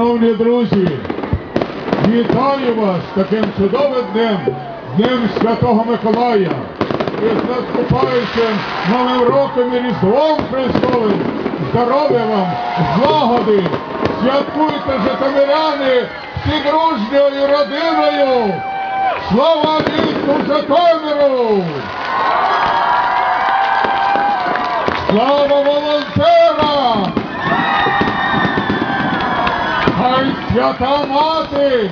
Шановні друзі, вітаю вас таким чудовим днем, Днем Святого Миколая. І з наступаючим Новим роком і Різдвом Христовим, здоров'я вам, злагоди, святкуйте, житомиряни, всі дружньою родиною. Слава місту Житомиру! Слава волонтерам! Хай Свята Мати